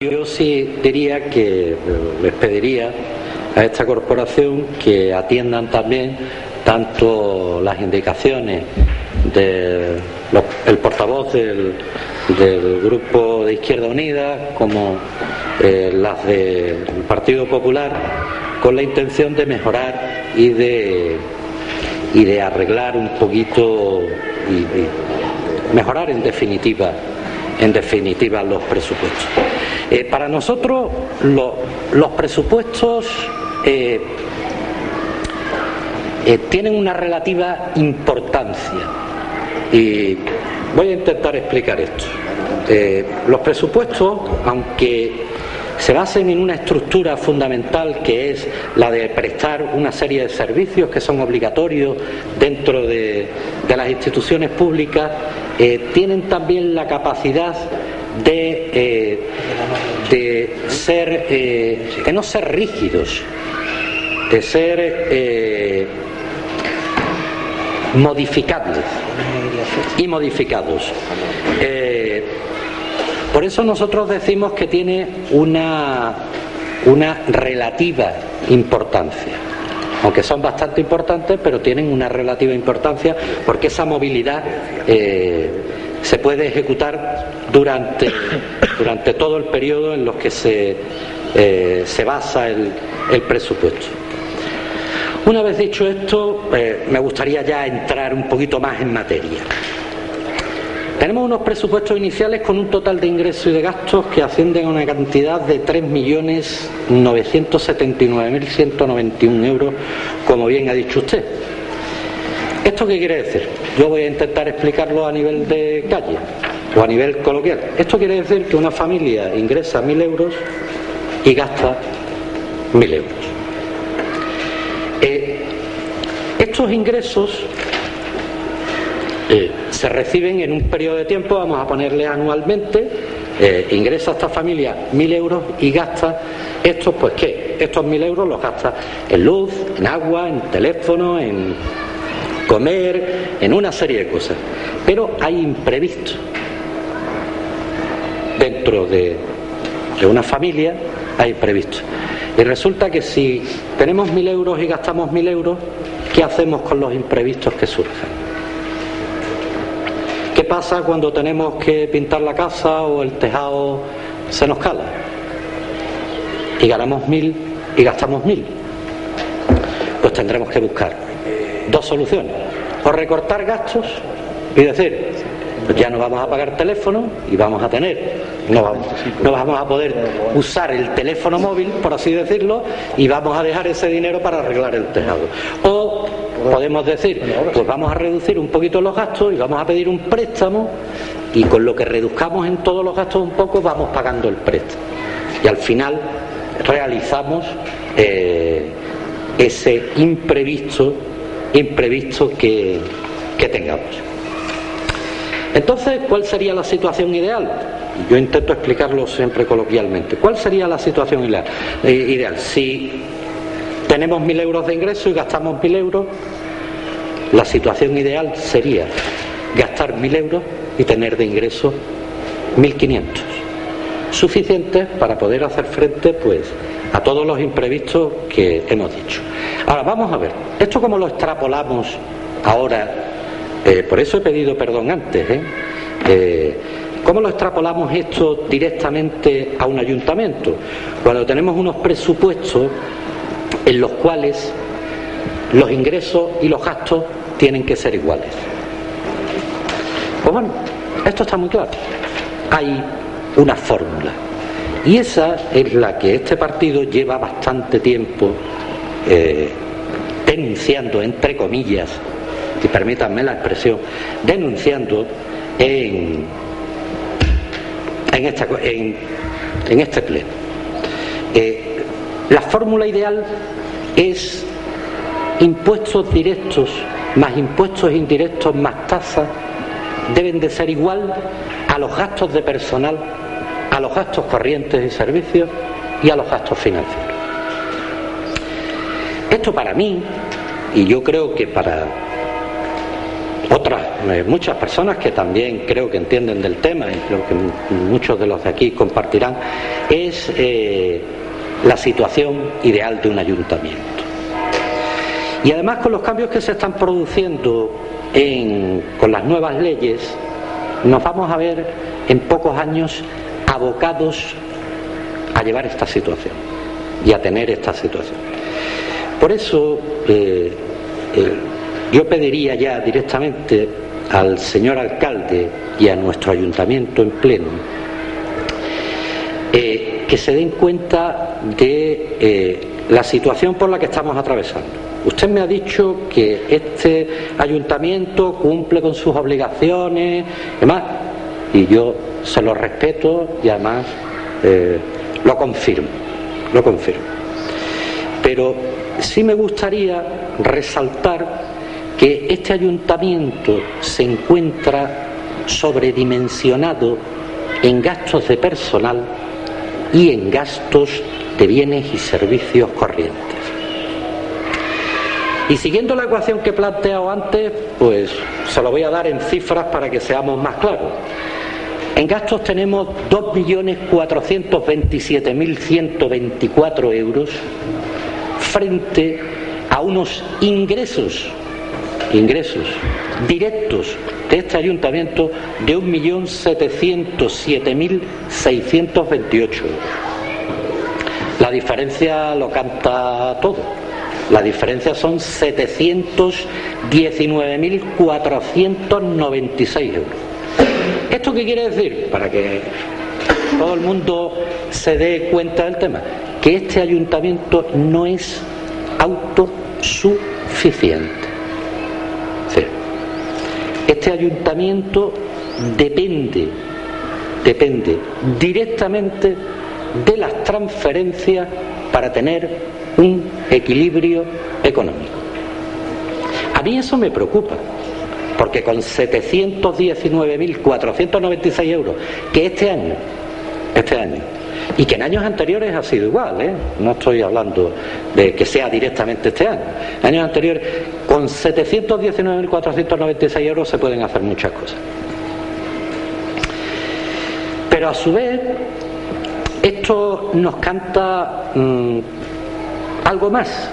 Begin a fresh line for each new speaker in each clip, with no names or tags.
Yo sí diría que les pediría a esta corporación que atiendan también tanto las indicaciones del portavoz del Grupo de Izquierda Unida como las del Partido Popular, con la intención de mejorar y de arreglar un poquito y mejorar en definitiva los presupuestos. Para nosotros los presupuestos tienen una relativa importancia y voy a intentar explicar esto. Los presupuestos, aunque se basen en una estructura fundamental que es la de prestar una serie de servicios que son obligatorios dentro de las instituciones públicas, tienen también la capacidad de no ser rígidos, de ser modificables y modificados. Por eso nosotros decimos que tiene una relativa importancia, aunque son bastante importantes, pero tienen una relativa importancia porque esa movilidad se puede ejecutar durante todo el periodo en los que se basa el presupuesto. Una vez dicho esto, me gustaría ya entrar un poquito más en materia. Tenemos unos presupuestos iniciales con un total de ingresos y de gastos que ascienden a una cantidad de 3.979.191 euros, como bien ha dicho usted. ¿Esto qué quiere decir? Yo voy a intentar explicarlo a nivel de calle o a nivel coloquial. Esto quiere decir que una familia ingresa 1.000 euros y gasta 1.000 euros. Estos ingresos se reciben en un periodo de tiempo, vamos a ponerle anualmente. Ingresa esta familia 1.000 euros y gasta estos, pues ¿qué? Estos 1.000 euros los gasta en luz, en agua, en teléfono, en comer, en una serie de cosas. Pero hay imprevistos. Dentro de una familia hay imprevistos. Y resulta que si tenemos 1.000 euros y gastamos 1.000 euros, ¿qué hacemos con los imprevistos que surjan? ¿Qué pasa cuando tenemos que pintar la casa o el tejado se nos cala? Y ganamos 1.000 y gastamos 1.000. Pues tendremos que buscar dos soluciones. O recortar gastos y decir, pues ya no vamos a pagar teléfono y vamos a no vamos a poder usar el teléfono móvil, por así decirlo, y vamos a dejar ese dinero para arreglar el tejado. O podemos decir, pues vamos a reducir un poquito los gastos y vamos a pedir un préstamo, y con lo que reduzcamos en todos los gastos un poco vamos pagando el préstamo, y al final realizamos ese imprevisto que tengamos. Entonces, ¿cuál sería la situación ideal? Yo intento explicarlo siempre coloquialmente. ¿Cuál sería la situación ideal? Si tenemos 1.000 euros de ingreso y gastamos 1.000 euros, la situación ideal sería gastar 1.000 euros y tener de ingreso 1.500, suficientes para poder hacer frente, pues, a todos los imprevistos que hemos dicho. Ahora, vamos a ver, ¿esto cómo lo extrapolamos ahora? Por eso he pedido perdón antes. ¿Cómo lo extrapolamos esto directamente a un ayuntamiento? Cuando tenemos unos presupuestos en los cuales los ingresos y los gastos tienen que ser iguales. Pues bueno, esto está muy claro. Hay una fórmula. Y esa es la que este partido lleva bastante tiempo denunciando, entre comillas, y permítanme la expresión, denunciando en este pleno. La fórmula ideal es impuestos directos más impuestos indirectos más tasas deben de ser igual a los gastos de personal, a los gastos corrientes y servicios y a los gastos financieros. Esto para mí, y yo creo que para muchas personas que también creo que entienden del tema, y creo que muchos de los de aquí compartirán, es la situación ideal de un ayuntamiento. Y además, con los cambios que se están produciendo con las nuevas leyes, nos vamos a ver en pocos años abocados a llevar esta situación y a tener esta situación. Por eso yo pediría ya directamente al señor alcalde y a nuestro ayuntamiento en pleno que se den cuenta de la situación por la que estamos atravesando. Usted me ha dicho que este ayuntamiento cumple con sus obligaciones y demás, y yo se lo respeto y además lo confirmo. Pero sí me gustaría resaltar que este ayuntamiento se encuentra sobredimensionado en gastos de personal y en gastos de bienes y servicios corrientes. Y siguiendo la ecuación que he planteado antes, pues se lo voy a dar en cifras para que seamos más claros. En gastos tenemos 2.427.124 euros frente a unos ingresos directos de este ayuntamiento de 1.707.628 euros. La diferencia lo canta todo. La diferencia son 719.496 euros. ¿Esto qué quiere decir? Para que todo el mundo se dé cuenta del tema, que este ayuntamiento no es autosuficiente. Sí. Este ayuntamiento depende directamente de las transferencias para tener un equilibrio económico. A mí eso me preocupa, porque con 719.496 euros que este año, y que en años anteriores ha sido igual, no estoy hablando de que sea directamente este año, en años anteriores, con 719.496 euros se pueden hacer muchas cosas. Pero a su vez, esto nos canta algo más.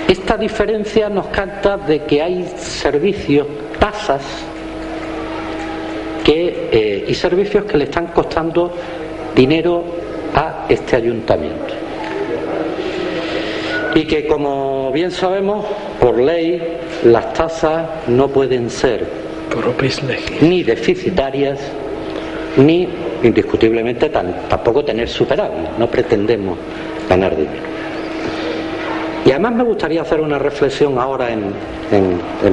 Esta diferencia nos canta de que hay servicios, tasas y servicios que le están costando dinero a este ayuntamiento. Y que, como bien sabemos, por ley, las tasas no pueden ser ni deficitarias ni, indiscutiblemente, tampoco tener superávit. No pretendemos ganar dinero. Y además me gustaría hacer una reflexión ahora en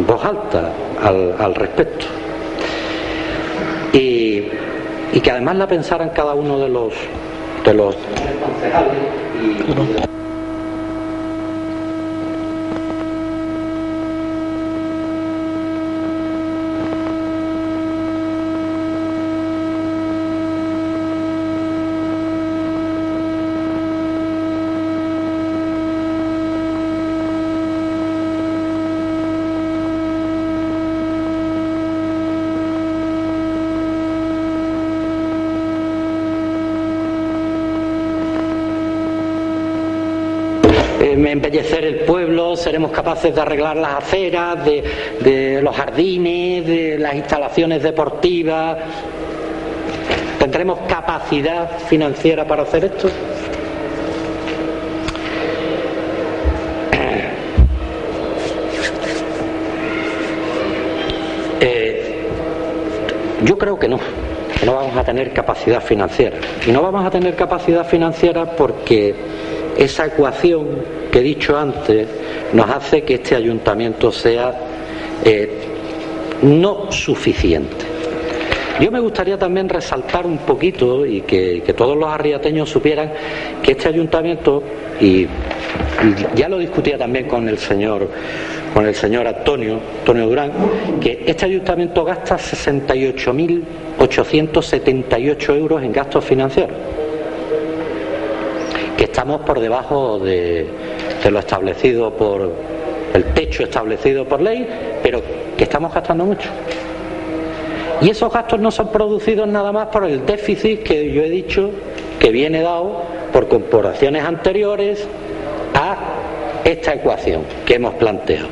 voz alta al respecto. Y que además la pensaran cada uno de los concejales y embellecer el pueblo, seremos capaces de arreglar las aceras, de los jardines, de las instalaciones deportivas. ¿Tendremos capacidad financiera para hacer esto? Yo creo que no vamos a tener capacidad financiera. Y no vamos a tener capacidad financiera porque esa ecuación que he dicho antes nos hace que este ayuntamiento sea no suficiente. Yo me gustaría también resaltar un poquito y que todos los arriateños supieran que este ayuntamiento, y ya lo discutía también con el señor Antonio Durán, que este ayuntamiento gasta 68.878 euros en gastos financieros, que estamos por debajo de lo establecido por el techo establecido por ley, pero que estamos gastando mucho. Y esos gastos no son producidos nada más por el déficit que yo he dicho que viene dado por corporaciones anteriores a esta ecuación que hemos planteado.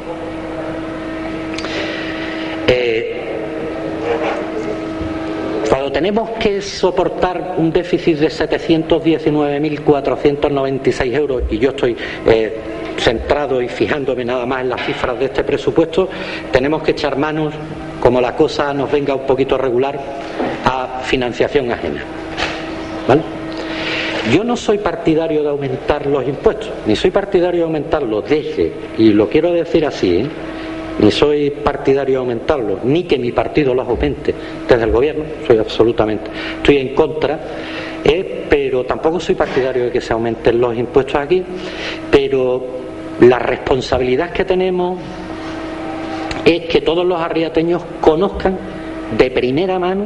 Cuando tenemos que soportar un déficit de 719.496 euros, y yo estoy centrado y fijándome nada más en las cifras de este presupuesto, tenemos que echar manos, como la cosa nos venga un poquito regular, a financiación ajena. ¿Vale? Yo no soy partidario de aumentar los impuestos, ni soy partidario de aumentarlos desde, y lo quiero decir así, ni soy partidario de aumentarlos, ni que mi partido los aumente desde el gobierno, estoy en contra, pero tampoco soy partidario de que se aumenten los impuestos aquí, pero la responsabilidad que tenemos es que todos los arriateños conozcan de primera mano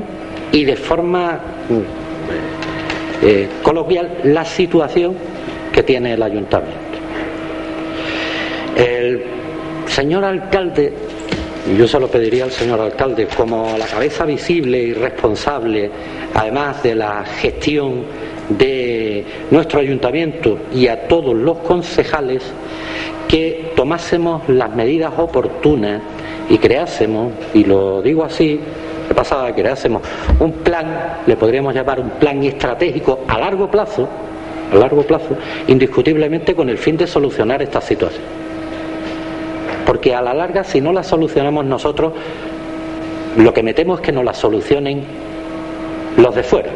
y de forma coloquial la situación que tiene el ayuntamiento. El señor alcalde, y yo se lo pediría al señor alcalde, como la cabeza visible y responsable, además de la gestión de nuestro ayuntamiento, y a todos los concejales, que tomásemos las medidas oportunas y creásemos, y lo digo así, de pasada, creásemos un plan, le podríamos llamar un plan estratégico a largo plazo, indiscutiblemente con el fin de solucionar esta situación. Porque a la larga, si no la solucionamos nosotros, lo que me temo es que nos la solucionen los de fuera.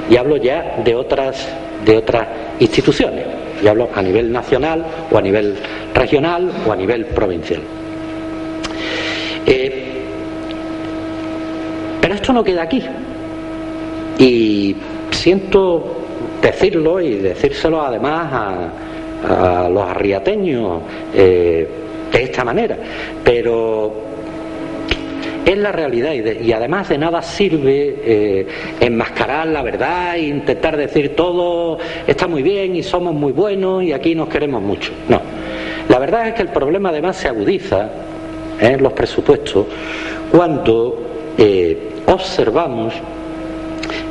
Y hablo ya de otras instituciones. Y hablo a nivel nacional, o a nivel regional, o a nivel provincial. Pero esto no queda aquí. Y siento decirlo y decírselo además a los arriateños de esta manera, pero es la realidad, y además de nada sirve enmascarar la verdad e intentar decir todo está muy bien y somos muy buenos y aquí nos queremos mucho. No, la verdad es que el problema además se agudiza en los presupuestos cuando observamos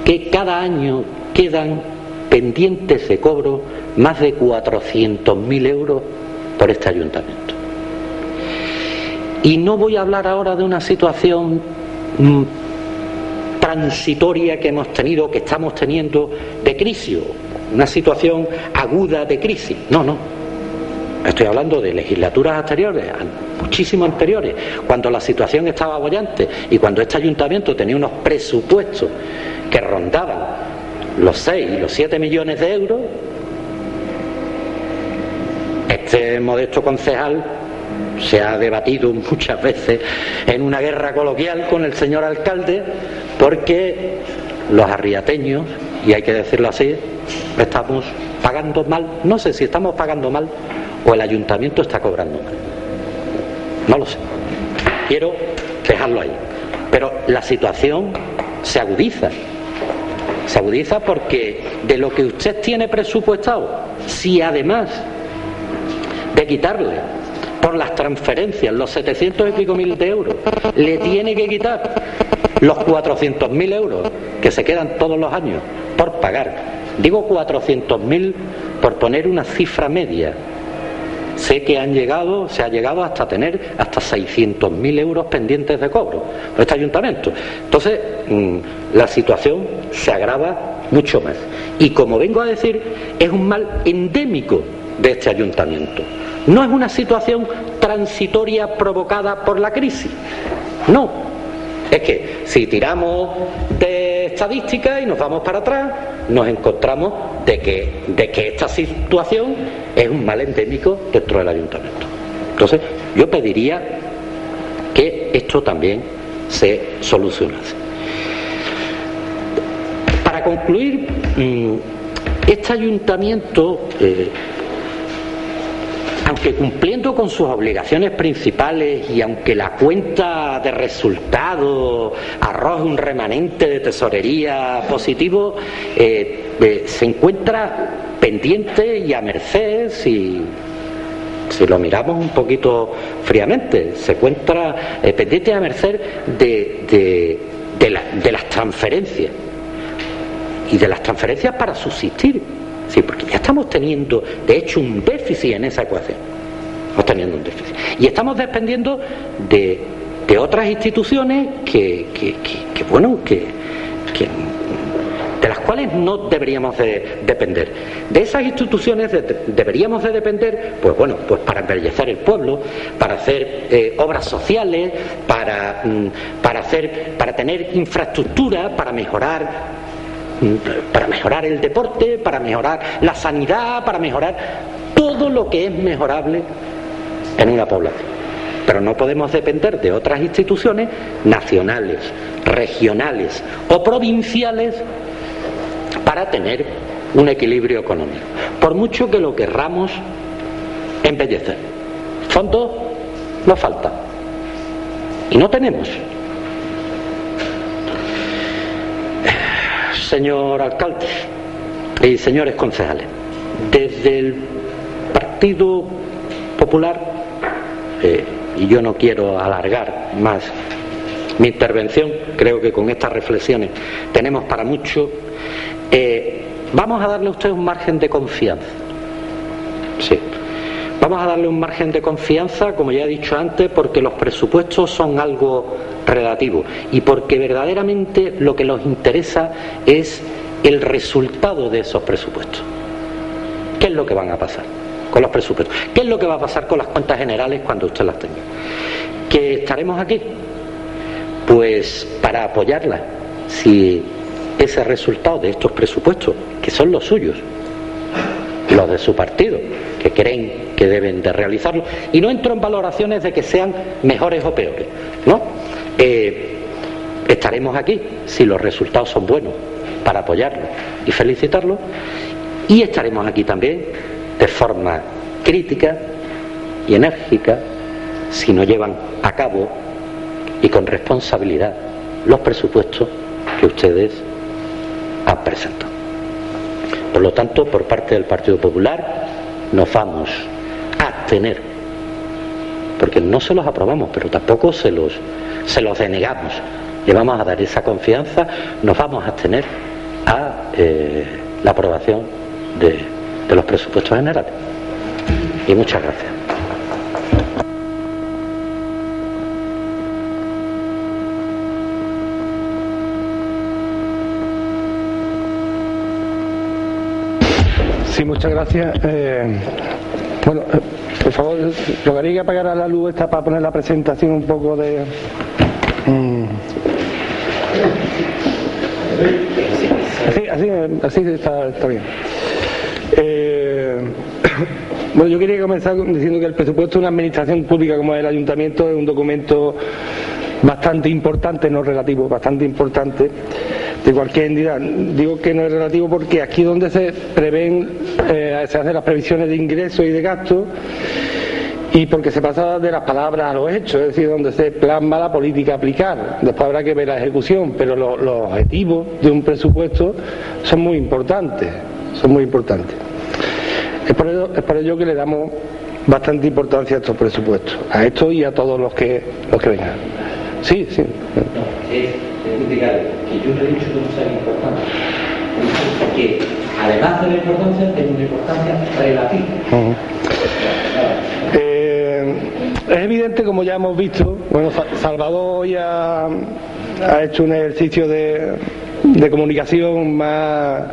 que cada año quedan pendientes de cobro más de 400.000 euros por este ayuntamiento. Y no voy a hablar ahora de una situación transitoria que hemos tenido, que estamos teniendo de crisis, una situación aguda de crisis. No. Estoy hablando de legislaturas anteriores, muchísimo anteriores, cuando la situación estaba bollante y cuando este ayuntamiento tenía unos presupuestos que rondaban los 6 y los 7 millones de euros. Este modesto concejal se ha debatido muchas veces en una guerra coloquial con el señor alcalde, porque los arriateños, y hay que decirlo así, estamos pagando mal. No sé si estamos pagando mal o el ayuntamiento está cobrando mal, no lo sé, quiero dejarlo ahí. Pero la situación se agudiza porque de lo que usted tiene presupuestado, si además de quitarle por las transferencias los 700 y pico mil de euros, le tiene que quitar los 400.000 euros que se quedan todos los años por pagar. Digo 400.000 por poner una cifra media. Sé que se ha llegado hasta tener hasta 600.000 euros pendientes de cobro por este ayuntamiento. Entonces, la situación se agrava mucho más. Y como vengo a decir, es un mal endémico de este ayuntamiento. No es una situación transitoria provocada por la crisis. No. Es que si tiramos de estadística y nos vamos para atrás, nos encontramos de que esta situación es un mal endémico dentro del ayuntamiento. Entonces, yo pediría que esto también se solucionase. Para concluir, este ayuntamiento, aunque cumpliendo con sus obligaciones principales y aunque la cuenta de resultados arroje un remanente de tesorería positivo, se encuentra pendiente y a merced, Si lo miramos un poquito fríamente, se encuentra pendiente a merced de las transferencias, y de las transferencias para subsistir. Sí, porque ya estamos teniendo, de hecho, un déficit en esa ecuación. Estamos teniendo un déficit. Y estamos dependiendo de otras instituciones que de las cuales no deberíamos de depender. De esas instituciones deberíamos de depender, pues para embellecer el pueblo, para hacer obras sociales, para tener infraestructura, para mejorar el deporte, para mejorar la sanidad, para mejorar todo lo que es mejorable en una población. Pero no podemos depender de otras instituciones nacionales, regionales o provinciales para tener un equilibrio económico, por mucho que lo querramos embellecer. Fondos nos faltan y no tenemos. Señor alcalde y señores concejales, desde el Partido Popular, y yo no quiero alargar más mi intervención, creo que con estas reflexiones tenemos para mucho, vamos a darle a usted un margen de confianza. Sí, vamos a darle un margen de confianza, como ya he dicho antes, porque los presupuestos son algo relativo y porque verdaderamente lo que nos interesa es el resultado de esos presupuestos. ¿Qué es lo que van a pasar con los presupuestos? ¿Qué es lo que va a pasar con las cuentas generales cuando usted las tenga? ¿Que estaremos aquí? Pues para apoyarlas, si ese resultado de estos presupuestos, que son los suyos, los de su partido, que creen que deben de realizarlo, y no entro en valoraciones de que sean mejores o peores, ¿no? Estaremos aquí si los resultados son buenos, para apoyarlos y felicitarlos, y estaremos aquí también de forma crítica y enérgica si no llevan a cabo y con responsabilidad los presupuestos que ustedes han presentado. Por lo tanto, por parte del Partido Popular nos vamos a abstener, porque no se los aprobamos, pero tampoco se los denegamos. Le vamos a dar esa confianza, nos vamos a abstener a la aprobación de los presupuestos generales. Y muchas gracias.
Sí, muchas gracias. Por favor, rogaría que apagara la luz esta para poner la presentación un poco de... Así está bien. Yo quería comenzar diciendo que el presupuesto de una administración pública como el Ayuntamiento es un documento bastante importante, no relativo, bastante importante de cualquier entidad. Digo que no es relativo porque aquí donde se prevén, se hacen las previsiones de ingresos y de gastos, y porque se pasa de las palabras a los hechos, es decir, donde se plasma la política a aplicar. Después habrá que ver la ejecución, pero los objetivos de un presupuesto son muy importantes, Es por ello que le damos bastante importancia a estos presupuestos, a estos y a todos los que vengan. Sí.
No, es indicable que yo no he dicho que no sea importante, que además de la importancia tiene una importancia relativa.
Es evidente, como ya hemos visto, Salvador hoy ha hecho un ejercicio de comunicación más,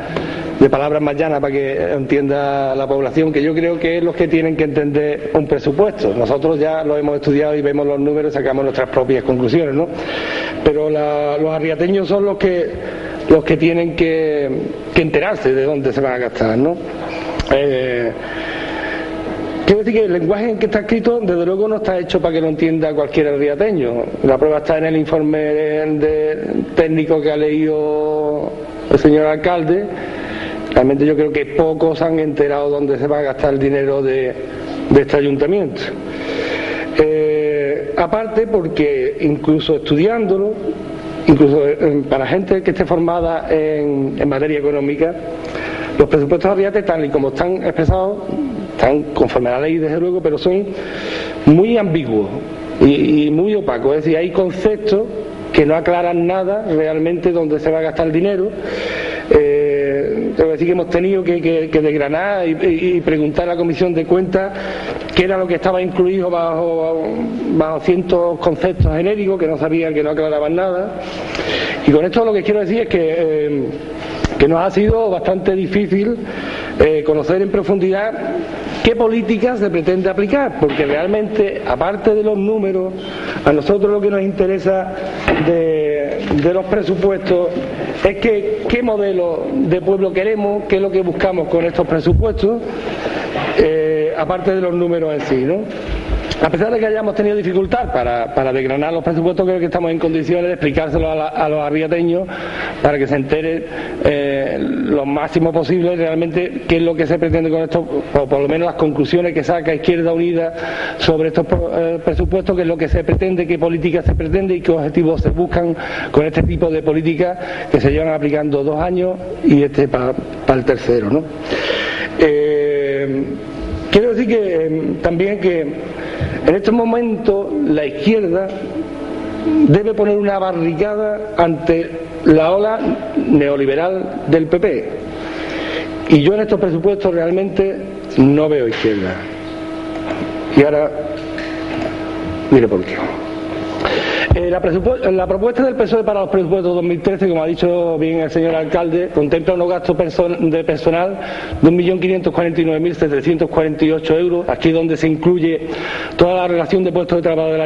de palabras más llanas para que entienda la población, que yo creo que es los que tienen que entender un presupuesto. Nosotros ya lo hemos estudiado y vemos los números y sacamos nuestras propias conclusiones, ¿no? Pero los arriateños son los que tienen que enterarse de dónde se van a gastar, ¿no? Quiero decir que el lenguaje en que está escrito, desde luego, no está hecho para que lo entienda cualquier arriateño. La prueba está en el informe técnico que ha leído el señor alcalde. Realmente yo creo que pocos han enterado dónde se va a gastar el dinero de este ayuntamiento. Aparte porque incluso estudiándolo, incluso para gente que esté formada en materia económica, los presupuestos arriates, tal y como están expresados, están están conforme a la ley desde luego, pero son muy ambiguos y muy opacos. Es decir, hay conceptos que no aclaran nada realmente dónde se va a gastar el dinero. Tengo que decir que hemos tenido que desgranar y preguntar a la Comisión de Cuentas qué era lo que estaba incluido bajo cientos conceptos genéricos que no sabían, que no aclaraban nada. Y con esto lo que quiero decir es que nos ha sido bastante difícil conocer en profundidad qué política se pretende aplicar, porque realmente, aparte de los números, a nosotros lo que nos interesa de los presupuestos es qué modelo de pueblo queremos, qué es lo que buscamos con estos presupuestos, aparte de los números en sí, ¿no? A pesar de que hayamos tenido dificultad para desgranar los presupuestos, creo que estamos en condiciones de explicárselo a los arriateños para que se enteren lo máximo posible realmente qué es lo que se pretende con esto, o por lo menos las conclusiones que saca Izquierda Unida sobre estos presupuestos, qué es lo que se pretende, qué políticas se pretende y qué objetivos se buscan con este tipo de políticas que se llevan aplicando 2 años y para el tercero, ¿no? Quiero decir que también que en estos momentos la izquierda debe poner una barricada ante la ola neoliberal del PP. Y yo en estos presupuestos realmente no veo izquierda. Y ahora, mire por qué. La propuesta del PSOE para los presupuestos 2013, como ha dicho bien el señor alcalde, contempla unos gastos de personal de 1.549.748 euros, aquí donde se incluye toda la relación de puestos de trabajo del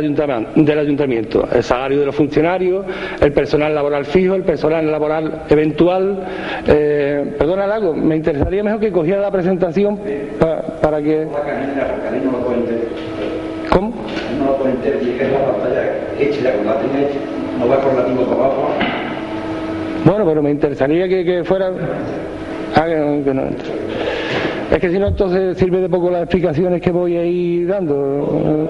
ayuntamiento, el salario de los funcionarios, el personal laboral fijo, el personal laboral eventual. Perdona, Lago, me interesaría mejor que cogiera la presentación para que... ¿Cómo?
No lo pueden entender, y es la pantalla hecha, con la tenga hecha, no va por la misma para abajo.
Bueno, pero me interesaría que fuera... que no. Es que si no, entonces sirve de poco las explicaciones que voy a ir dando.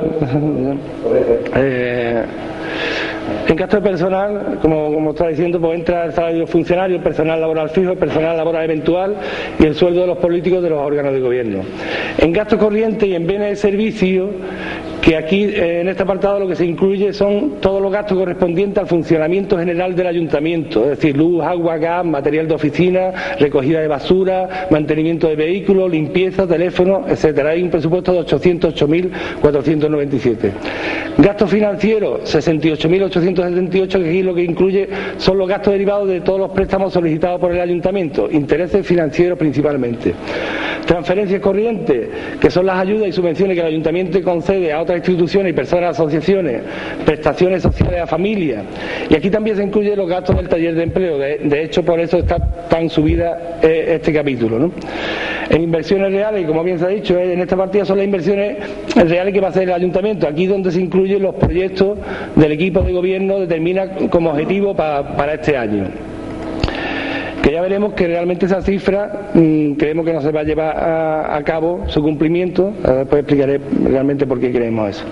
En gasto de personal, como está diciendo, pues entra el salario de los funcionarios, el personal laboral fijo, el personal laboral eventual y el sueldo de los políticos de los órganos de gobierno. En gasto corriente y en bienes de servicio, que aquí en este apartado lo que se incluye son todos los gastos correspondientes al funcionamiento general del ayuntamiento, es decir, luz, agua, gas, material de oficina, recogida de basura, mantenimiento de vehículos, limpieza, teléfono, etcétera. Hay un presupuesto de 808.497. Gastos financieros, 68.878, que aquí lo que incluye son los gastos derivados de todos los préstamos solicitados por el ayuntamiento, intereses financieros principalmente. Transferencias corrientes, que son las ayudas y subvenciones que el ayuntamiento concede a otras instituciones y personas, asociaciones, prestaciones sociales a familias. Y aquí también se incluyen los gastos del taller de empleo. De hecho, por eso está tan subida este capítulo, ¿no? En inversiones reales, como bien se ha dicho, en esta partida son las inversiones reales que va a hacer el ayuntamiento. Aquí donde se incluyen los proyectos del equipo de gobierno, determina como objetivo para este año. Que ya veremos que realmente esa cifra creemos que no se va a llevar a cabo su cumplimiento. Después explicaré realmente por qué creemos eso.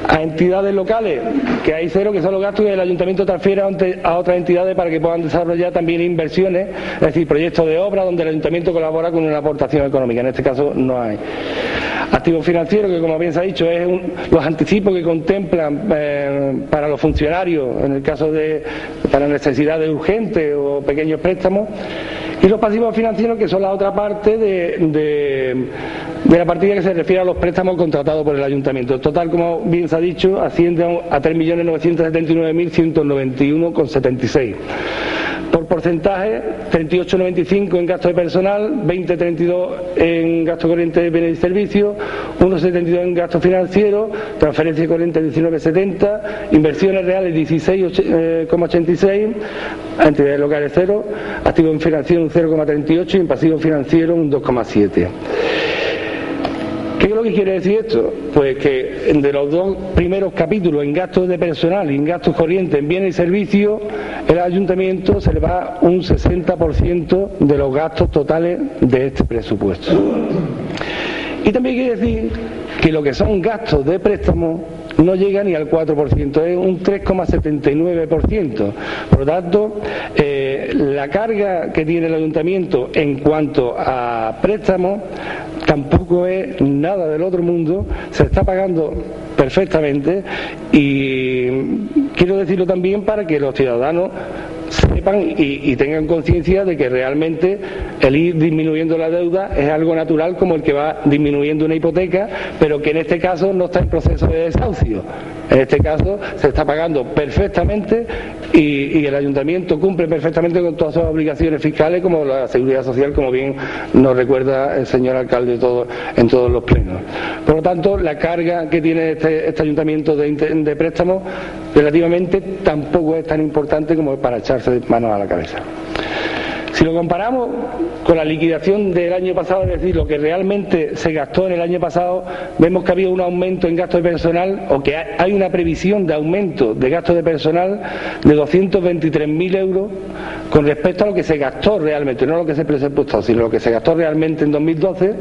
A entidades locales, que hay cero, que son los gastos que el ayuntamiento transfiere a otras entidades para que puedan desarrollar también inversiones, es decir, proyectos de obra donde el ayuntamiento colabora con una aportación económica. En este caso no hay. Activos financieros, que como bien se ha dicho, es los anticipos que contemplan para los funcionarios, en el caso para necesidades urgentes o pequeños préstamos. Y los pasivos financieros, que son la otra parte de la partida que se refiere a los préstamos contratados por el ayuntamiento. El total, como bien se ha dicho, asciende a 3.979.191,76. Por porcentaje, 38,95 en gasto de personal, 20,32 en gasto corriente de bienes y servicios, 1,72 en gasto financiero, transferencia corriente 19,70, inversiones reales 16,86, entidades locales 0, activo en financiero un 0,38 y en pasivo financiero un 2,7. ¿Qué es lo que quiere decir esto? Pues que de los dos primeros capítulos, en gastos de personal y en gastos corrientes, en bienes y servicios, el ayuntamiento se le va un 60% de los gastos totales de este presupuesto. Y también quiere decir que lo que son gastos de préstamo, no llega ni al 4%, es un 3,79%. Por lo tanto, la carga que tiene el ayuntamiento en cuanto a préstamos tampoco es nada del otro mundo, se está pagando perfectamente, y quiero decirlo también para que los ciudadanos sepan y tengan conciencia de que realmente el ir disminuyendo la deuda es algo natural, como el que va disminuyendo una hipoteca, pero que en este caso no está en proceso de desahucio. En este caso se está pagando perfectamente y el ayuntamiento cumple perfectamente con todas sus obligaciones fiscales, como la seguridad social, como bien nos recuerda el señor alcalde en todos los plenos. Por lo tanto, la carga que tiene este ayuntamiento de préstamos relativamente tampoco es tan importante como para echarse manos a la cabeza. Si lo comparamos con la liquidación del año pasado, es decir, lo que realmente se gastó en el año pasado, vemos que había un aumento en gasto de personal, o que hay una previsión de aumento de gasto de personal de 223.000 euros con respecto a lo que se gastó realmente, no lo que se presupuestó, sino lo que se gastó realmente en 2012.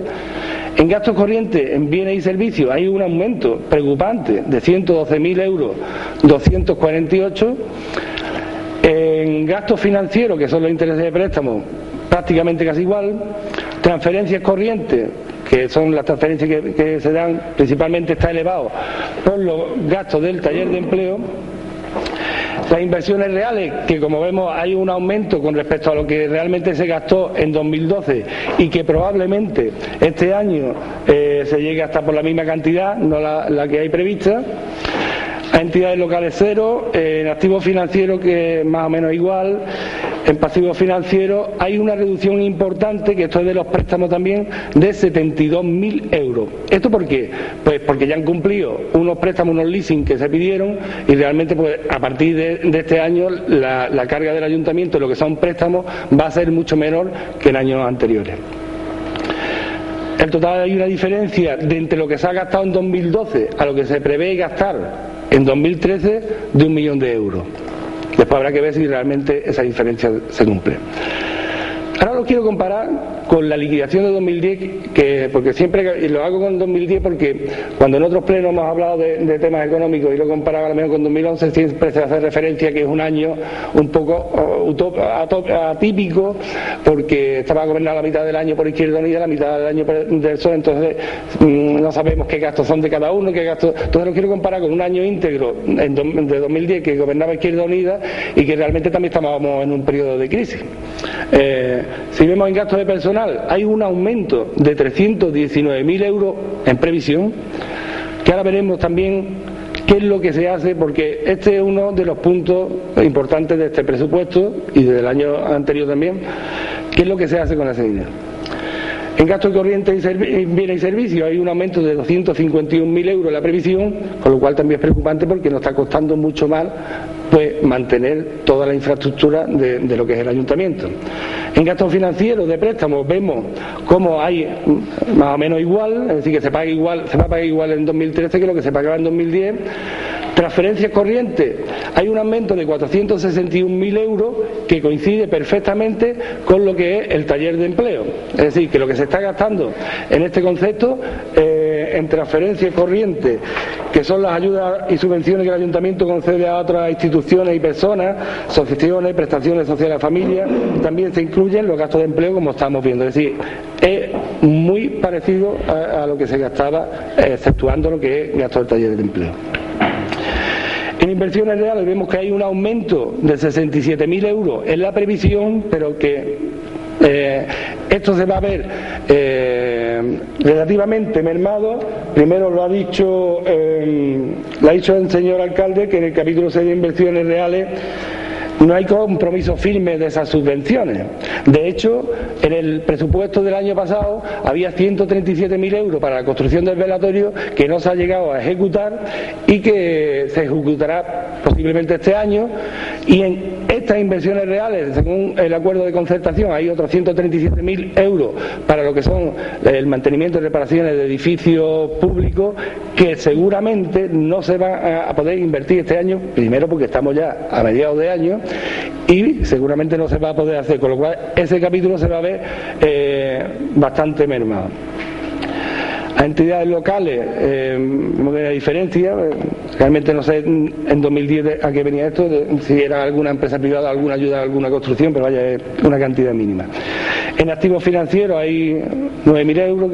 En gastos corrientes, en bienes y servicios, hay un aumento preocupante de 112.000 euros, 248. En gastos financieros, que son los intereses de préstamo, prácticamente casi igual. Transferencias corrientes, que son las transferencias que se dan, principalmente está elevado por los gastos del taller de empleo. Las inversiones reales, que como vemos hay un aumento con respecto a lo que realmente se gastó en 2012 y que probablemente este año se llegue hasta por la misma cantidad, no la que hay prevista. A entidades locales cero, en activos financieros que más o menos igual, en pasivos financieros hay una reducción importante, que esto es de los préstamos también, de 72.000 euros. ¿Esto por qué? Pues porque ya han cumplido unos préstamos, unos leasing que se pidieron, y realmente pues a partir de este año la carga del ayuntamiento, lo que son préstamos, va a ser mucho menor que en años anteriores. En total hay una diferencia de entre lo que se ha gastado en 2012 a lo que se prevé gastar en 2013 de 1 millón de euros. Después habrá que ver si realmente esa diferencia se cumple. Ahora lo quiero comparar con la liquidación de 2010, porque siempre lo hago con 2010 porque cuando en otros plenos hemos hablado de temas económicos y lo comparaba a lo mejor con 2011, siempre se hace referencia que es un año un poco atípico, porque estaba gobernada la mitad del año por Izquierda Unida, la mitad del año del PSOE, entonces no sabemos qué gastos son de cada uno, entonces lo quiero comparar con un año íntegro de 2010 que gobernaba Izquierda Unida y que realmente también estábamos en un periodo de crisis. Si vemos en gastos de personal, hay un aumento de 319.000 euros en previsión, que ahora veremos también qué es lo que se hace, porque este es uno de los puntos importantes de este presupuesto y del año anterior también, qué es lo que se hace con ese dinero. En gastos corrientes y bienes y servicios hay un aumento de 251.000 euros en la previsión, con lo cual también es preocupante porque nos está costando mucho más pues mantener toda la infraestructura de lo que es el ayuntamiento. En gastos financieros de préstamos vemos cómo hay más o menos igual, es decir, que se va a pagar igual en 2013 que lo que se pagaba en 2010. Transferencias corrientes, hay un aumento de 461.000 euros que coincide perfectamente con lo que es el taller de empleo. Es decir, que lo que se está gastando en este concepto en transferencias corrientes, que son las ayudas y subvenciones que el ayuntamiento concede a otras instituciones y personas, asociaciones, prestaciones sociales a familias, también se incluyen los gastos de empleo, como estamos viendo. Es decir, es muy parecido a lo que se gastaba, exceptuando lo que es gasto del taller de empleo. En inversiones reales vemos que hay un aumento de 67.000 euros en la previsión, pero que esto se va a ver relativamente mermado. Primero lo ha dicho el señor alcalde, que en el capítulo 6 de inversiones reales no hay compromiso firme de esas subvenciones. De hecho, en el presupuesto del año pasado había 137.000 euros para la construcción del velatorio que no se ha llegado a ejecutar y que se ejecutará posiblemente este año. Y en estas inversiones reales, según el acuerdo de concertación, hay otros 137.000 euros para lo que son el mantenimiento y reparaciones de edificios públicos que seguramente no se va a poder invertir este año, primero porque estamos ya a mediados de año, y seguramente no se va a poder hacer, con lo cual ese capítulo se va a ver bastante mermado. A entidades locales, la diferencia, Realmente no sé en 2010 a qué venía esto, si era alguna empresa privada, alguna ayuda a alguna construcción, pero vaya, es una cantidad mínima. En activos financieros hay 9.000 euros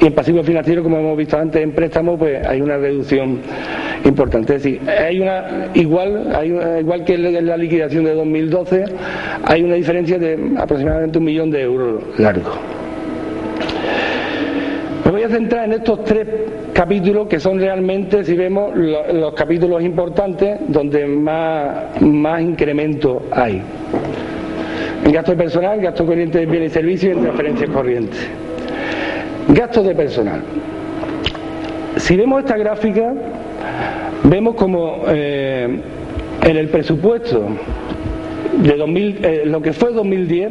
y en pasivos financieros, como hemos visto antes, en préstamos, pues hay una reducción importante. Es decir, igual que en la liquidación de 2012, hay una diferencia de aproximadamente 1 millón de euros largo. Me voy a centrar en estos 3 capítulos que son realmente, si vemos, los capítulos importantes donde más incremento hay. En gasto de personal, gasto corriente de bienes y servicios y en transferencias corrientes. Gastos de personal. Si vemos esta gráfica, vemos como en el presupuesto de lo que fue 2010,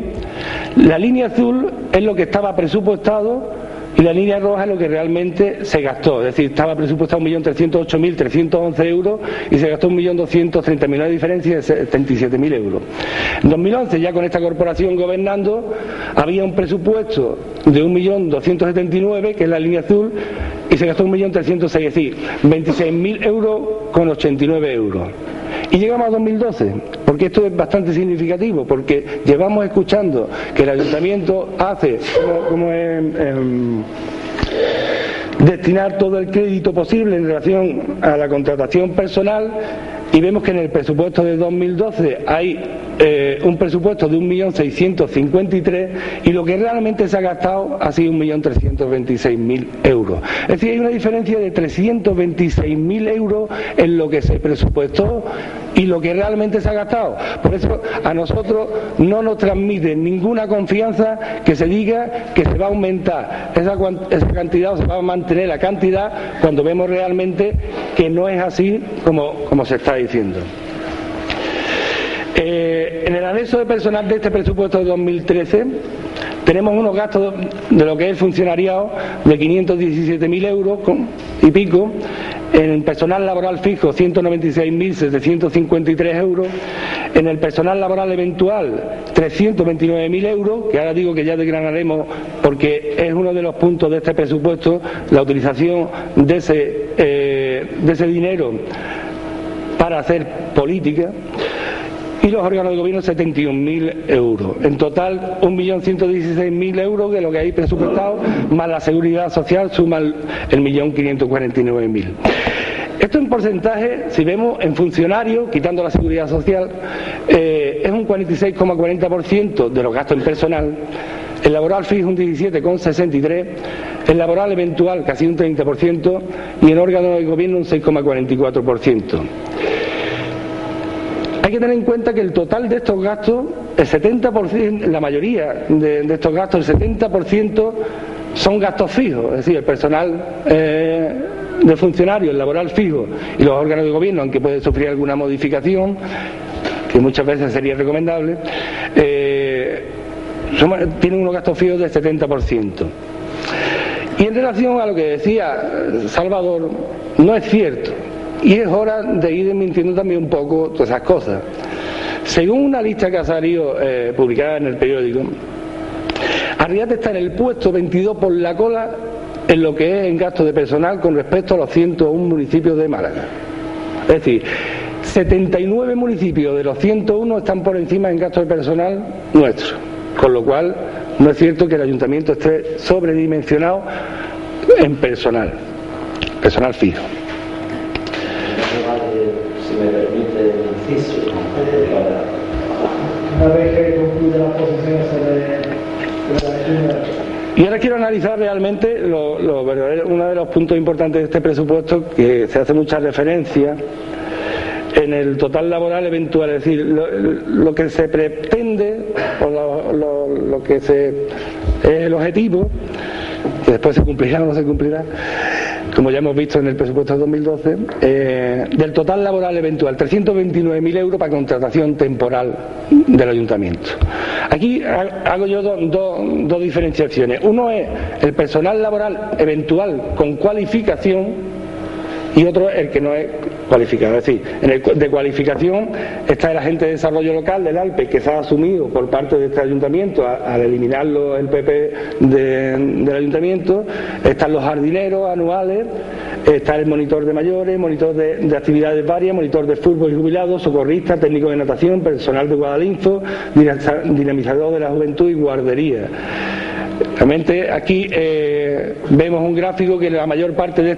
la línea azul es lo que estaba presupuestado y la línea roja es lo que realmente se gastó. Es decir, estaba presupuestado 1.308.311 euros y se gastó 1.230.000, una diferencia de 77.000 euros. En 2011, ya con esta corporación gobernando, había un presupuesto de 1.279.000, que es la línea azul, y se gastó 1.306.000, es decir, 26.000 euros con 89 euros. Y llegamos a 2012, porque esto es bastante significativo, porque llevamos escuchando que el ayuntamiento hace como destinar todo el crédito posible en relación a la contratación personal, y vemos que en el presupuesto de 2012 hay un presupuesto de 1.653.000 y lo que realmente se ha gastado ha sido 1.326.000 euros. Es decir, hay una diferencia de 326.000 euros en lo que se presupuestó y lo que realmente se ha gastado. Por eso a nosotros no nos transmite ninguna confianza que se diga que se va a aumentar esa cantidad o se va a mantener la cantidad cuando vemos realmente que no es así como se está diciendo. En el anexo de personal de este presupuesto de 2013 tenemos unos gastos de lo que es el funcionariado de 517.000 euros y pico, en personal laboral fijo 196.753 euros, en el personal laboral eventual 329.000 euros, que ahora digo que ya desgranaremos porque es uno de los puntos de este presupuesto, la utilización de ese dinero para hacer política. Y los órganos de gobierno 71.000 euros. En total 1.116.000 euros de lo que hay presupuestado, más la seguridad social suma el 1.549.000. Esto en porcentaje, si vemos en funcionarios, quitando la seguridad social, es un 46,40% de los gastos en personal. El laboral fijo un 17,63%, el laboral eventual casi un 30% y en órganos de gobierno un 6,44%. Hay que tener en cuenta que el total de estos gastos, el 70%, la mayoría de estos gastos, el 70% son gastos fijos, es decir, el personal de funcionarios, el laboral fijo y los órganos de gobierno, aunque puede sufrir alguna modificación, que muchas veces sería recomendable, tienen unos gastos fijos del 70%. Y en relación a lo que decía Salvador, no es cierto. Y es hora de ir desmintiendo también un poco todas esas cosas. Según una lista que ha salido publicada en el periódico, Arriate está en el puesto 22 por la cola en lo que es en gasto de personal con respecto a los 101 municipios de Málaga. Es decir, 79 municipios de los 101 están por encima en gasto de personal nuestro. Con lo cual, no es cierto que el ayuntamiento esté sobredimensionado en personal fijo.
Si me permite el inciso,
una vez que concluya la posición
y ahora quiero analizar realmente uno de los puntos importantes de este presupuesto, que se hace mucha referencia en el total laboral eventual, es decir, lo que se pretende o lo que es el objetivo, que después se cumplirá o no se cumplirá, como ya hemos visto en el presupuesto de 2012, del total laboral eventual, 329.000 euros para contratación temporal del ayuntamiento. Aquí hago yo dos diferenciaciones. Uno es el personal laboral eventual con cualificación y otro el que no es cualificado. Es decir, de cualificación está el agente de desarrollo local del ALPE, que se ha asumido por parte de este ayuntamiento al eliminarlo el PP del ayuntamiento. Están los jardineros anuales, Está el monitor de mayores, monitor de actividades varias, monitor de fútbol y jubilados, socorrista, técnico de natación, personal de Guadalinfo, dinamizador de la juventud y guardería. Realmente aquí vemos un gráfico que la mayor parte de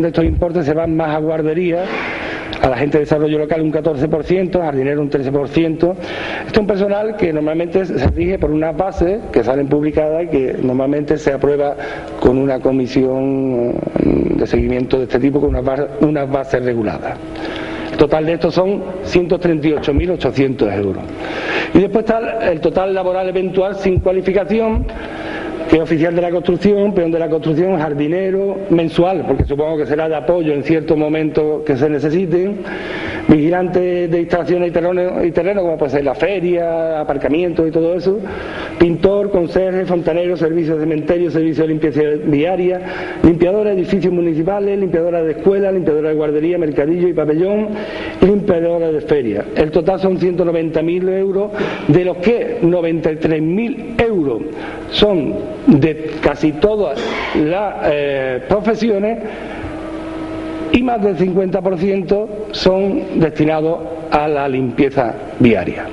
estos importes se van más a guardería, a la gente de desarrollo local un 14%, a jardinero un 13%. Esto es un personal que normalmente se rige por unas bases que salen publicadas y que normalmente se aprueba con una comisión de seguimiento de este tipo, con unas bases reguladas. El total de estos son 138.800 euros. Y después está el total laboral eventual sin cualificación, que es oficial de la construcción, peón de la construcción, jardinero, mensual, porque supongo que será de apoyo en ciertos momentos que se necesiten, vigilante de instalaciones y terreno, como puede ser la feria, aparcamientos y todo eso, pintor, conserje, fontanero, servicio de cementerio, servicio de limpieza viaria, limpiadora de edificios municipales, limpiadora de escuelas, limpiadora de guardería, mercadillo y pabellón y limpiadora de feria. El total son 190.000 euros, de los que 93.000 euros son de casi todas las profesiones y más del 50% son destinados a la limpieza viaria.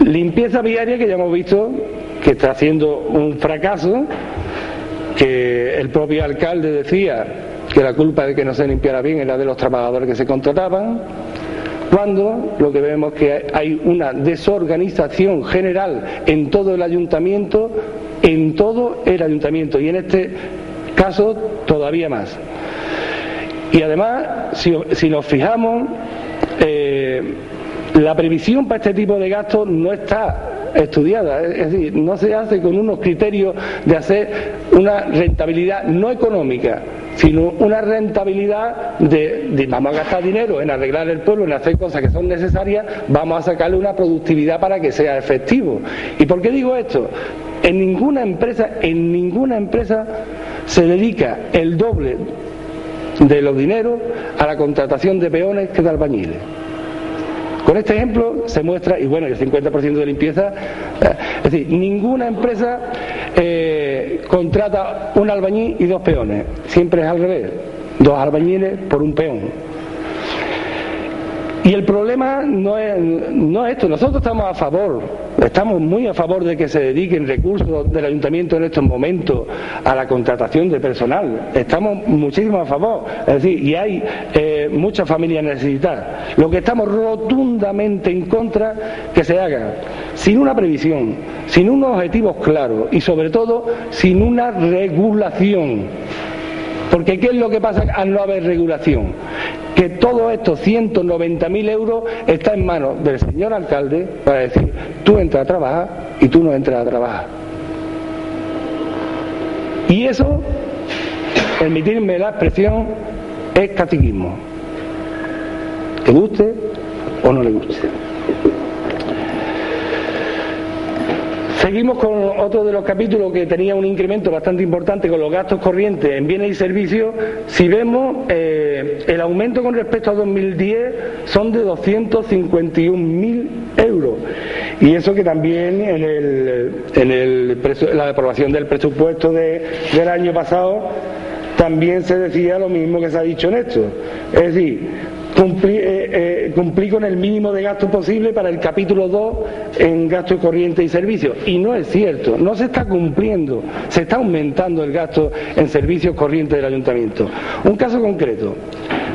Limpieza viaria que ya hemos visto que está siendo un fracaso, que el propio alcalde decía que la culpa de que no se limpiara bien era de los trabajadores que se contrataban, cuando lo que vemos es que hay una desorganización general en todo el ayuntamiento, y en este caso todavía más. Y además, si nos fijamos, la previsión para este tipo de gastos no está estudiada, es decir, no se hace con unos criterios de hacer una rentabilidad no económica, sino una rentabilidad de vamos a gastar dinero en arreglar el pueblo, en hacer cosas que son necesarias, vamos a sacarle una productividad para que sea efectivo. ¿Y por qué digo esto? En ninguna empresa se dedica el doble de los dineros a la contratación de peones que de albañiles. Con este ejemplo se muestra, y bueno, el 50% de limpieza, es decir, ninguna empresa contrata un albañil y dos peones, siempre es al revés, dos albañiles por un peón. Y el problema no es esto, nosotros estamos muy a favor de que se dediquen recursos del ayuntamiento en estos momentos a la contratación de personal, estamos muchísimo a favor, es decir, y hay muchas familias necesitadas. Lo que estamos rotundamente en contra que se haga sin una previsión, sin unos objetivos claros y sobre todo sin una regulación. Porque ¿qué es lo que pasa al no haber regulación? Que todos estos 190.000 euros está en manos del señor alcalde para decir, tú entras a trabajar y tú no entras a trabajar. Y eso, permitirme la expresión, es caciquismo. ¿Te guste o no le guste? Seguimos con otro de los capítulos que tenía un incremento bastante importante con los gastos corrientes en bienes y servicios. Si vemos, el aumento con respecto a 2010 son de 251.000 euros. Y eso que también en la aprobación del presupuesto del año pasado también se decía lo mismo que se ha dicho en esto. Es decir, cumplir con el mínimo de gasto posible para el capítulo 2 en gastos corrientes y servicios. Y no es cierto, no se está cumpliendo, se está aumentando el gasto en servicios corrientes del ayuntamiento. Un caso concreto,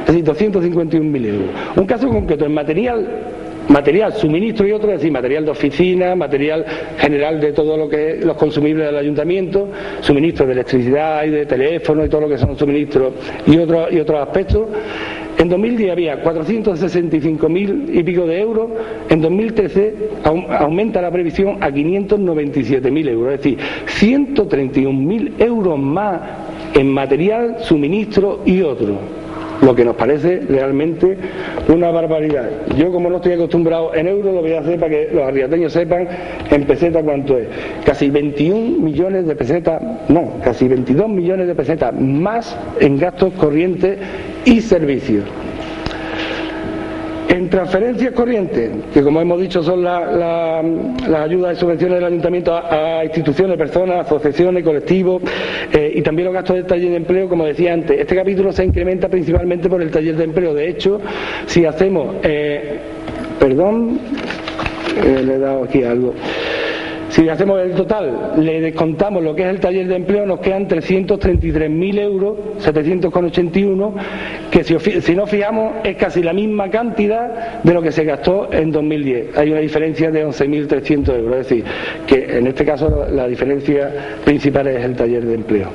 es decir, 251.000 euros. Un caso concreto en material, suministro y otro, es decir, material de oficina, material general de todo lo que es los consumibles del ayuntamiento, suministro de electricidad y de teléfono y todo lo que son suministros y otros aspectos. En 2010 había 465.000 y pico de euros, en 2013 aumenta la previsión a 597.000 euros, es decir, 131.000 euros más en material, suministro y otro. Lo que nos parece realmente una barbaridad. Yo, como no estoy acostumbrado en euros, lo voy a hacer para que los arriateños sepan en peseta cuánto es. Casi 21 millones de pesetas, no, casi 22 millones de pesetas más en gastos corrientes y servicios. En transferencias corrientes, que como hemos dicho son las ayudas y subvenciones del ayuntamiento a instituciones, personas, asociaciones, colectivos, y también los gastos del taller de empleo, como decía antes, este capítulo se incrementa principalmente por el taller de empleo. De hecho, si hacemos, le he dado aquí algo. Si hacemos el total, le descontamos lo que es el taller de empleo, nos quedan 333.000 euros, 700,81, que si nos fijamos es casi la misma cantidad de lo que se gastó en 2010. Hay una diferencia de 11.300 euros, es decir, que en este caso la diferencia principal es el taller de empleo.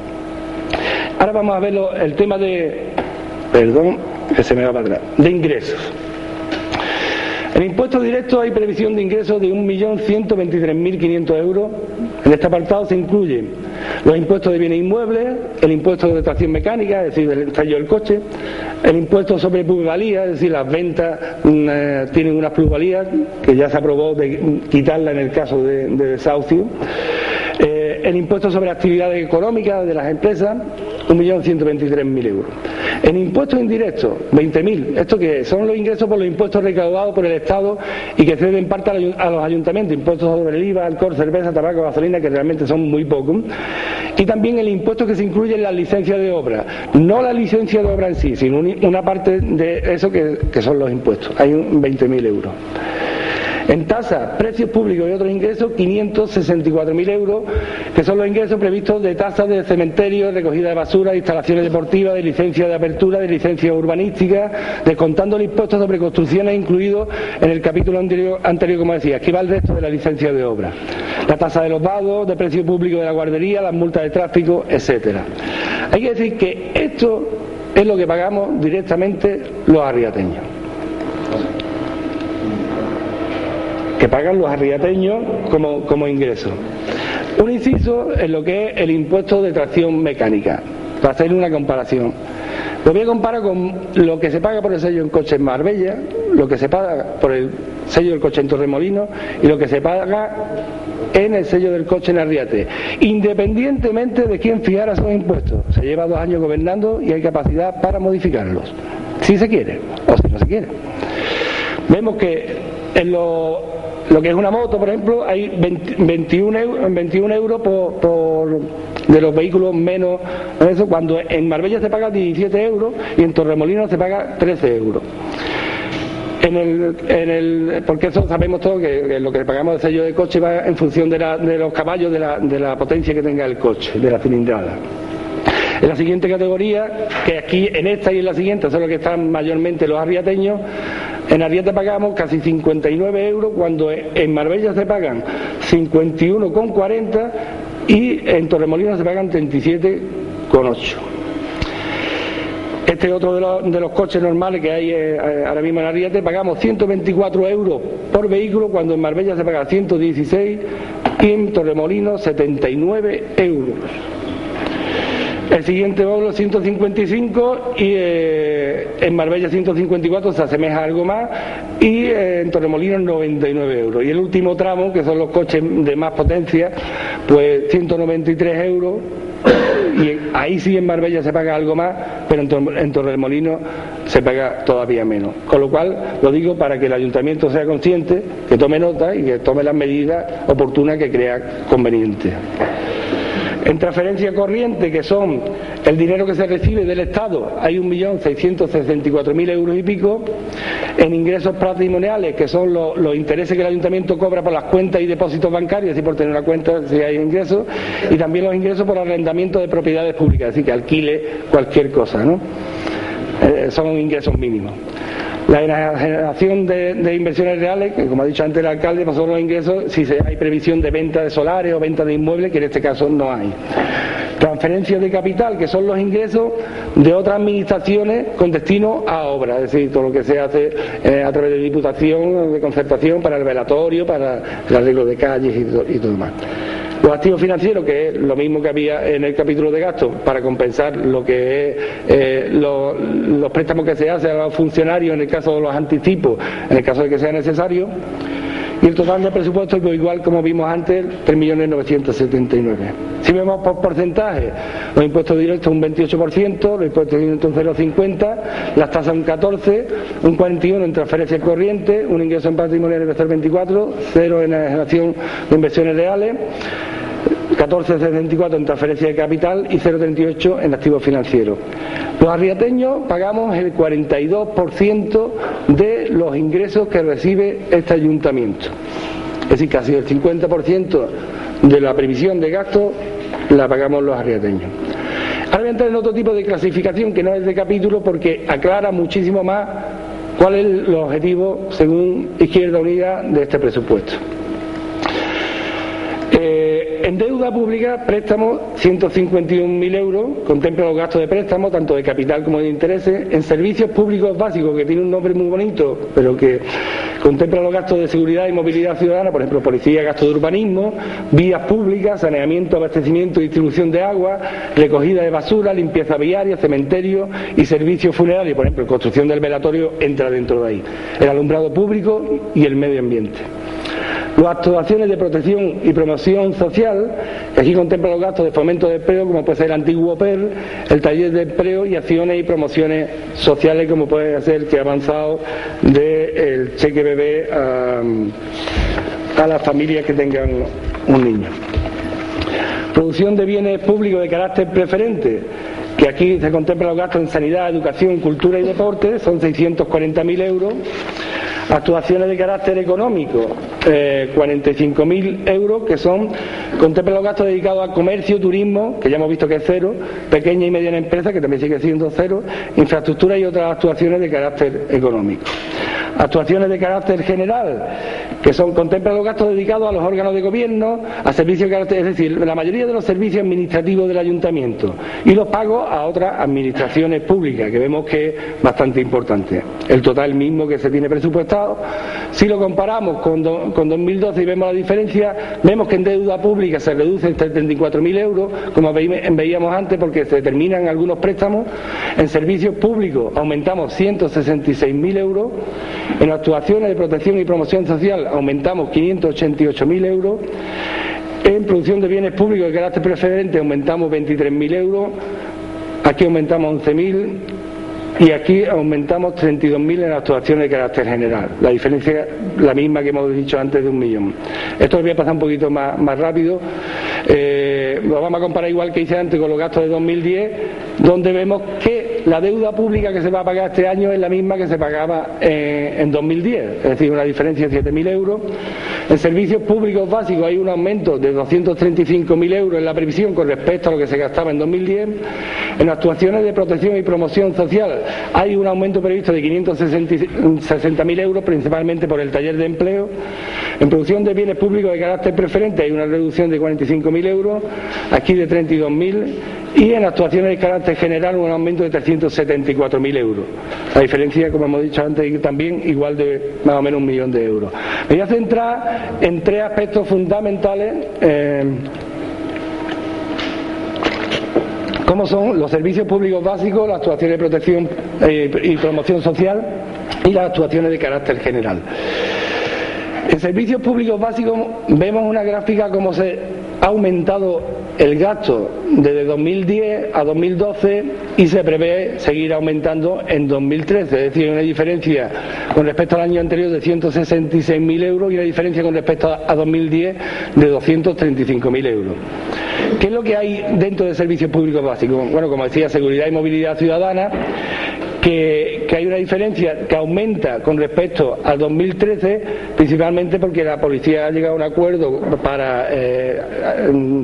Ahora vamos a ver el tema de, que se me va para atrás, de ingresos. En impuestos directos hay previsión de ingresos de 1.123.500 euros. En este apartado se incluyen los impuestos de bienes inmuebles, el impuesto de tracción mecánica, es decir, del sello del coche, el impuesto sobre plusvalía, es decir, las ventas tienen unas plusvalías que ya se aprobó de quitarla en el caso de desahucio, el impuesto sobre actividades económicas de las empresas, 1.123.000 euros. En impuestos indirectos, 20.000. Esto que son los ingresos por los impuestos recaudados por el Estado y que ceden en parte a los ayuntamientos, impuestos sobre el IVA, alcohol, cerveza, tabaco, gasolina, que realmente son muy pocos. Y también el impuesto que se incluye en las licencias de obra, no la licencia de obra en sí, sino una parte de eso que son los impuestos. Hay 20.000 euros. En tasas, precios públicos y otros ingresos, 564.000 euros, que son los ingresos previstos de tasas de cementerios, recogida de basura, de instalaciones deportivas, de licencia de apertura, de licencia urbanística, descontando el impuesto sobre construcciones incluido en el capítulo anterior, como decía. Aquí va el resto de la licencia de obra. La tasa de los vados, de precio público de la guardería, las multas de tráfico, etcétera. Hay que decir que esto es lo que pagamos directamente los arriateños. Que pagan los arriateños como ingreso. Un inciso en lo que es el impuesto de tracción mecánica, para hacer una comparación. Lo voy a comparar con lo que se paga por el sello en coche en Marbella, lo que se paga por el sello del coche en Torremolinos y lo que se paga en el sello del coche en Arriate, independientemente de quién fijara esos impuestos. Se lleva 2 años gobernando y hay capacidad para modificarlos, si se quiere o si no se quiere. Vemos que en lo que es una moto, por ejemplo, hay 21 euros de los vehículos menos eso, cuando en Marbella se paga 17 euros y en Torremolinos se paga 13 euros. Porque eso sabemos todos que lo que pagamos de sello de coche va en función de los caballos, de la potencia que tenga el coche, de la cilindrada. En la siguiente categoría, que aquí en esta y en la siguiente son los que están mayormente los arriateños, en Arriate pagamos casi 59 euros cuando en Marbella se pagan 51,40 y en Torremolinos se pagan 37,8. Este es otro de los coches normales que hay ahora mismo en Arriate. Pagamos 124 euros por vehículo cuando en Marbella se paga 116 y en Torremolinos 79 euros. El siguiente módulo 155 y en Marbella 154, se asemeja algo más, y en Torremolinos 99 euros. Y el último tramo, que son los coches de más potencia, pues 193 euros, y ahí sí en Marbella se paga algo más, pero en Torremolinos se paga todavía menos. Con lo cual, lo digo para que el ayuntamiento sea consciente, que tome nota y que tome las medidas oportunas que crea convenientes. En transferencia corriente, que son el dinero que se recibe del Estado, hay 1.664.000 euros y pico. En ingresos patrimoniales, que son los intereses que el ayuntamiento cobra por las cuentas y depósitos bancarios y por tener una cuenta si hay ingresos, y también los ingresos por arrendamiento de propiedades públicas, es decir, que alquile cualquier cosa, ¿no? Son ingresos mínimos. La generación de inversiones reales, que como ha dicho antes el alcalde, pues son los ingresos si hay previsión de venta de solares o venta de inmuebles, que en este caso no hay. Transferencias de capital, que son los ingresos de otras administraciones con destino a obras, es decir, todo lo que se hace a través de diputación, de concertación, para el velatorio, para el arreglo de calles y todo demás. Los activos financieros, que es lo mismo que había en el capítulo de gastos, para compensar lo que es los préstamos que se hacen a los funcionarios en el caso de los anticipos, en el caso de que sea necesario. Y el total de presupuesto, pues igual como vimos antes, 3.979.000. Si vemos por porcentaje, los impuestos directos un 28%, los impuestos directos un 0,50%, las tasas un 14%, un 41% en transferencias corrientes, un ingreso en patrimonio debe ser 24%, 0 en la generación de inversiones reales, 14,74 en transferencia de capital y 0,38 en activos financieros. Los arriateños pagamos el 42% de los ingresos que recibe este ayuntamiento. Es decir, casi el 50% de la previsión de gasto la pagamos los arriateños. Ahora voy a entrar en otro tipo de clasificación que no es de capítulo porque aclara muchísimo más cuál es el objetivo, según Izquierda Unida, de este presupuesto. En deuda pública, préstamos 151.000 euros, contempla los gastos de préstamo, tanto de capital como de intereses. En servicios públicos básicos, que tiene un nombre muy bonito, pero que contempla los gastos de seguridad y movilidad ciudadana, por ejemplo, policía, gastos de urbanismo, vías públicas, saneamiento, abastecimiento y distribución de agua, recogida de basura, limpieza viaria, cementerio y servicios funerarios, por ejemplo, construcción del velatorio entra dentro de ahí. El alumbrado público y el medio ambiente. Las actuaciones de protección y promoción social, que aquí contempla los gastos de fomento de empleo, como puede ser el antiguo PER, el taller de empleo y acciones y promociones sociales, como puede ser que ha avanzado del cheque bebé a las familias que tengan un niño. Producción de bienes públicos de carácter preferente, que aquí se contempla los gastos en sanidad, educación, cultura y deporte, son 640.000 euros. Actuaciones de carácter económico, 45.000 euros, que contemplan los gastos dedicados a comercio, turismo, que ya hemos visto que es cero, pequeña y mediana empresa, que también sigue siendo cero, infraestructura y otras actuaciones de carácter económico. Actuaciones de carácter general, que contemplan los gastos dedicados a los órganos de gobierno, a servicios de carácter, es decir, la mayoría de los servicios administrativos del ayuntamiento, y los pagos a otras administraciones públicas, que vemos que es bastante importante. El total mismo que se tiene presupuestado. Si lo comparamos con 2012 y vemos la diferencia, vemos que en deuda pública se reduce en 34.000 euros, como veíamos antes, porque se terminan algunos préstamos. En servicios públicos aumentamos 166.000 euros. En actuaciones de protección y promoción social aumentamos 588.000 euros. En producción de bienes públicos de carácter preferente aumentamos 23.000 euros. Aquí aumentamos 11.000. Y aquí aumentamos 32.000 en actuaciones de carácter general. La diferencia es la misma que hemos dicho antes, de 1 millón. Esto lo voy a pasar un poquito más rápido. Lo vamos a comparar igual que hice antes con los gastos de 2010, donde vemos que la deuda pública que se va a pagar este año es la misma que se pagaba en 2010, es decir, una diferencia de 7.000 euros. En servicios públicos básicos hay un aumento de 235.000 euros en la previsión con respecto a lo que se gastaba en 2010. En actuaciones de protección y promoción social hay un aumento previsto de 560.000 euros, principalmente por el taller de empleo. En producción de bienes públicos de carácter preferente hay una reducción de 45.000 euros, aquí de 32.000, y en actuaciones de carácter general un aumento de 374.000 euros. La diferencia, como hemos dicho antes, también igual de más o menos 1 millón de euros. Me voy a centrar en 3 aspectos fundamentales, como son los servicios públicos básicos, las actuaciones de protección y promoción social y las actuaciones de carácter general. En servicios públicos básicos vemos una gráfica como se ha aumentado el gasto desde 2010 a 2012 y se prevé seguir aumentando en 2013, es decir, una diferencia con respecto al año anterior de 166.000 euros y una diferencia con respecto a 2010 de 235.000 euros. ¿Qué es lo que hay dentro de servicios públicos básicos? Bueno, como decía, seguridad y movilidad ciudadana, que hay una diferencia que aumenta con respecto al 2013, principalmente porque la policía ha llegado a un acuerdo para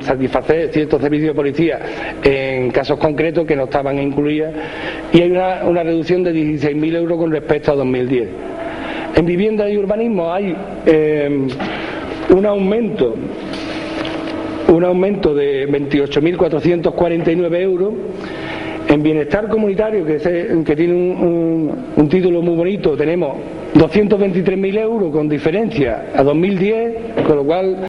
satisfacer ciertos servicios de policía en casos concretos que no estaban incluidas, y hay una reducción de 16.000 euros con respecto a 2010. En vivienda y urbanismo hay un aumento de 28.449 euros. En bienestar comunitario, que tiene un título muy bonito, tenemos 223.000 euros con diferencia a 2010, con lo cual